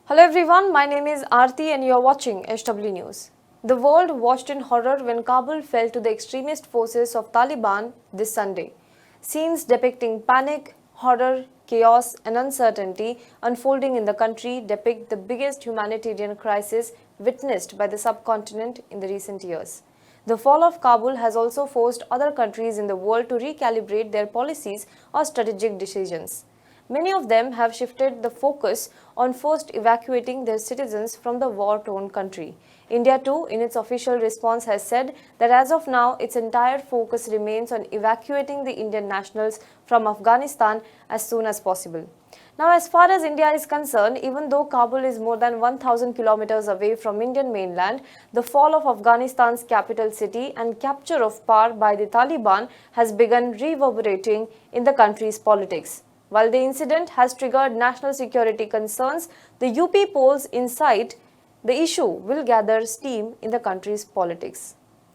Hello everyone, my name is Aarti and you are watching SW News. The world watched in horror when Kabul fell to the extremist forces of Taliban this Sunday. Scenes depicting panic, horror, chaos and uncertainty unfolding in the country depict the biggest humanitarian crisis witnessed by the subcontinent in the recent years. The fall of Kabul has also forced other countries in the world to recalibrate their policies or strategic decisions. Many of them have shifted the focus on first evacuating their citizens from the war-torn country. India too, in its official response, has said that as of now, its entire focus remains on evacuating the Indian nationals from Afghanistan as soon as possible. Now, as far as India is concerned, even though Kabul is more than 1,000 kilometers away from Indian mainland, the fall of Afghanistan's capital city and capture of power by the Taliban has begun reverberating in the country's politics. While the incident has triggered national security concerns, the UP polls incite the issue will gather steam in the country's politics.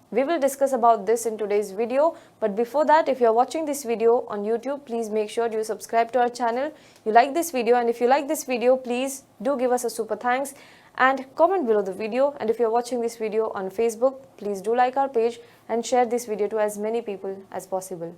We will discuss about this in today's video, but before that, if you are watching this video on YouTube, please make sure you subscribe to our channel, you like this video, and if you like this video, please do give us a super thanks and comment below the video. And if you are watching this video on Facebook, please do like our page and share this video to as many people as possible.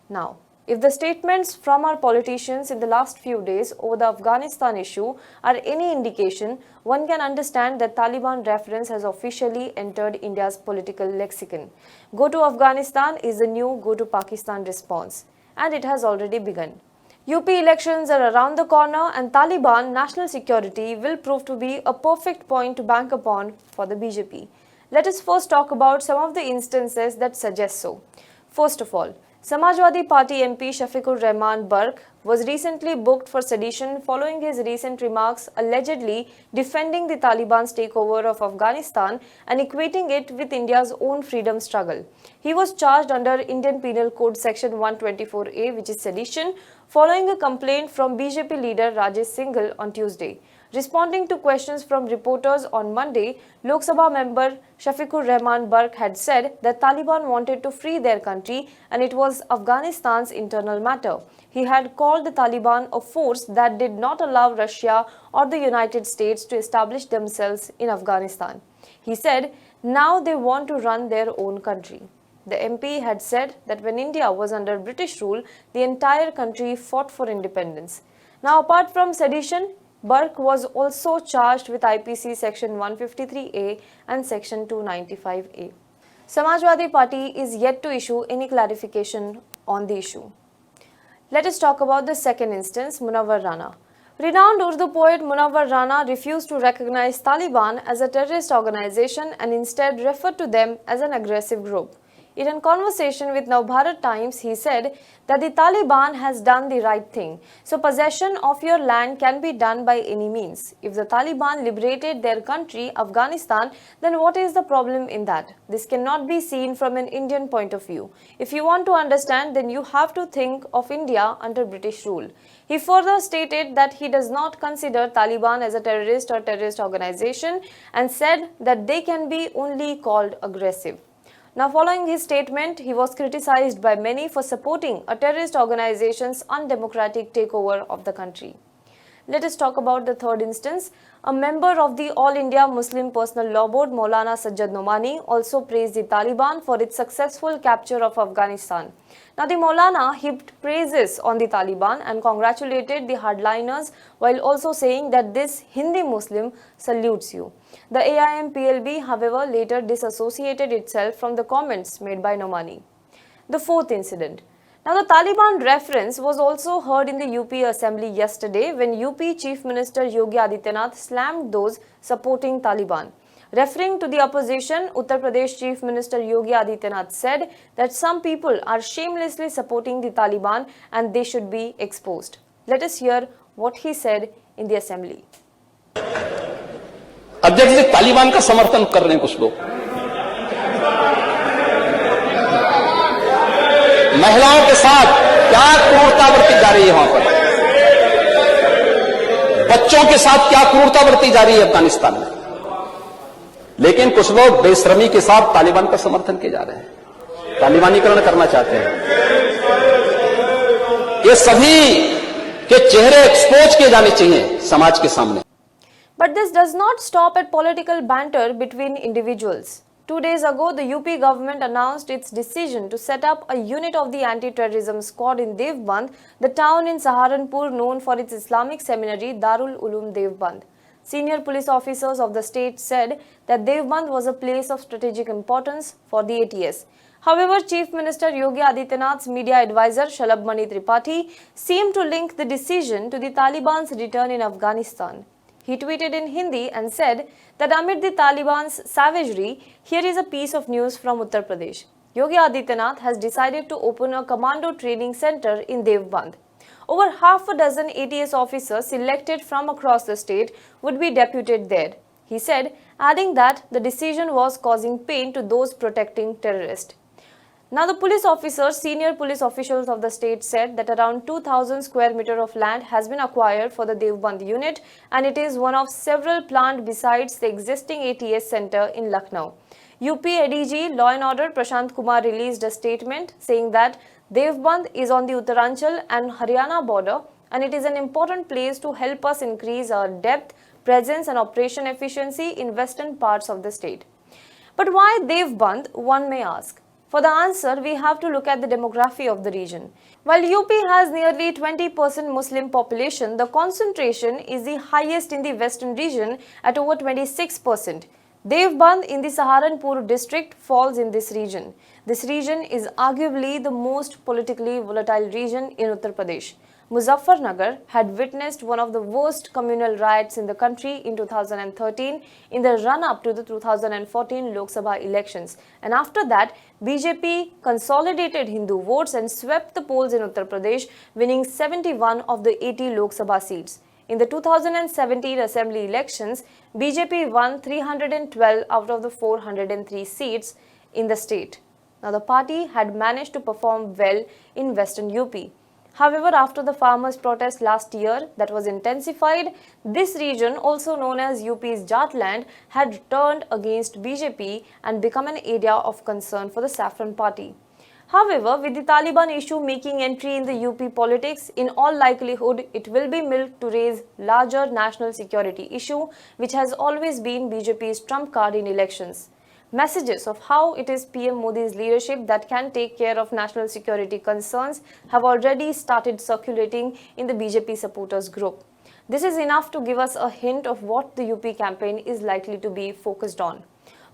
Now, if the statements from our politicians in the last few days over the Afghanistan issue are any indication, one can understand that Taliban reference has officially entered India's political lexicon. Go to Afghanistan is the new go to Pakistan response, and it has already begun. UP elections are around the corner and Taliban national security will prove to be a perfect point to bank upon for the BJP. Let us first talk about some of the instances that suggest so. First of all, Samajwadi Party MP Shafiqur Rahman Barq was recently booked for sedition following his recent remarks allegedly defending the Taliban's takeover of Afghanistan and equating it with India's own freedom struggle. He was charged under Indian Penal Code Section 124A, which is sedition, following a complaint from BJP leader Rajesh Singhal on Tuesday. Responding to questions from reporters on Monday, Lok Sabha member Shafiqur Rahman Barq had said that Taliban wanted to free their country and it was Afghanistan's internal matter. He had called the Taliban a force that did not allow Russia or the United States to establish themselves in Afghanistan. He said, now they want to run their own country. The MP had said that when India was under British rule, the entire country fought for independence. Now, apart from sedition, Barq was also charged with IPC Section 153A and Section 295A. Samajwadi Party is yet to issue any clarification on the issue. Let us talk about the second instance, Munawwar Rana. Renowned Urdu poet Munawwar Rana refused to recognize Taliban as a terrorist organization and instead referred to them as an aggressive group. In a conversation with Navbharat Times, he said that the Taliban has done the right thing. So possession of your land can be done by any means. If the Taliban liberated their country, Afghanistan, then what is the problem in that? This cannot be seen from an Indian point of view. If you want to understand, then you have to think of India under British rule. He further stated that he does not consider Taliban as a terrorist or terrorist organization and said that they can be only called aggressive. Now, following his statement, he was criticized by many for supporting a terrorist organization's undemocratic takeover of the country. Let us talk about the third instance. A member of the All India Muslim Personal Law Board, Maulana Sajjad Nomani, also praised the Taliban for its successful capture of Afghanistan. Now, the Maulana heaped praises on the Taliban and congratulated the hardliners while also saying that this Hindi Muslim salutes you. The AIM-PLB, however, later disassociated itself from the comments made by Nomani. The fourth incident. Now, the Taliban reference was also heard in the UP Assembly yesterday when UP Chief Minister Yogi Adityanath slammed those supporting Taliban. Referring to the opposition, Uttar Pradesh Chief Minister Yogi Adityanath said that some people are shamelessly supporting the Taliban and they should be exposed. Let us hear what he said in the Assembly. अध्यक्ष जी तालिबान का समर्थन कर रहे हैं कुछ लोग, महिलाओं के साथ क्या क्रूरता बरती जा रही है, वहां पर बच्चों के साथ क्या क्रूरता बरती जा रही है अफगानिस्तान में। लेकिन कुछ लोग बेशर्मी के साथ तालिबान का समर्थन किए जा रहे हैं, तालिबानीकरण करना चाहते हैं। ये सभी के चेहरे एक्सपोज किए जाने चाहिए समाज के सामने। But this does not stop at political banter between individuals. 2 days ago, the UP government announced its decision to set up a unit of the anti-terrorism squad in Devband, the town in Saharanpur known for its Islamic seminary Darul Uloom Devband. Senior police officers of the state said that Devband was a place of strategic importance for the ATS. However, Chief Minister Yogi Adityanath's media advisor Shalabh Mani Tripathi seemed to link the decision to the Taliban's return in Afghanistan. He tweeted in Hindi and said that amid the Taliban's savagery, here is a piece of news from Uttar Pradesh. Yogi Adityanath has decided to open a commando training center in Devband. Over half a dozen ATS officers selected from across the state would be deputed there, he said, adding that the decision was causing pain to those protecting terrorists. Now, the police officers, senior police officials of the state said that around 2,000 square meters of land has been acquired for the Devband unit, and it is one of several planned besides the existing ATS center in Lucknow. UP ADG Law and Order Prashant Kumar released a statement saying that Devband is on the Uttaranchal and Haryana border, and it is an important place to help us increase our depth, presence and operation efficiency in western parts of the state. But why Devband, one may ask? For the answer, we have to look at the demography of the region. While UP has nearly 20% Muslim population, the concentration is the highest in the western region at over 26%. Devband in the Saharanpur district falls in this region. This region is arguably the most politically volatile region in Uttar Pradesh. Muzaffarnagar had witnessed one of the worst communal riots in the country in 2013 in the run-up to the 2014 Lok Sabha elections, and after that, BJP consolidated Hindu votes and swept the polls in Uttar Pradesh, winning 71 of the 80 Lok Sabha seats. In the 2017 assembly elections, BJP won 312 out of the 403 seats in the state. Now, the party had managed to perform well in western UP. However, after the farmers' protest last year that was intensified, this region, also known as UP's Jatland, had turned against BJP and become an area of concern for the Saffron Party. However, with the Taliban issue making entry in the UP politics, in all likelihood, it will be milked to raise larger national security issue, which has always been BJP's trump card in elections. Messages of how it is PM Modi's leadership that can take care of national security concerns have already started circulating in the BJP supporters group. This is enough to give us a hint of what the UP campaign is likely to be focused on.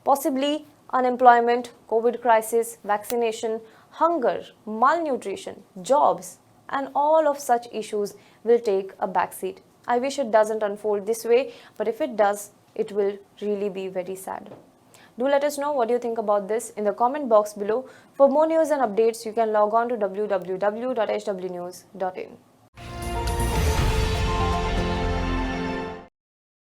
Possibly unemployment, COVID crisis, vaccination, hunger, malnutrition, jobs, and all of such issues will take a backseat. I wish it doesn't unfold this way, but if it does, it will really be very sad. Do let us know what you think about this in the comment box below. For more news and updates, you can log on to www.hwnews.in.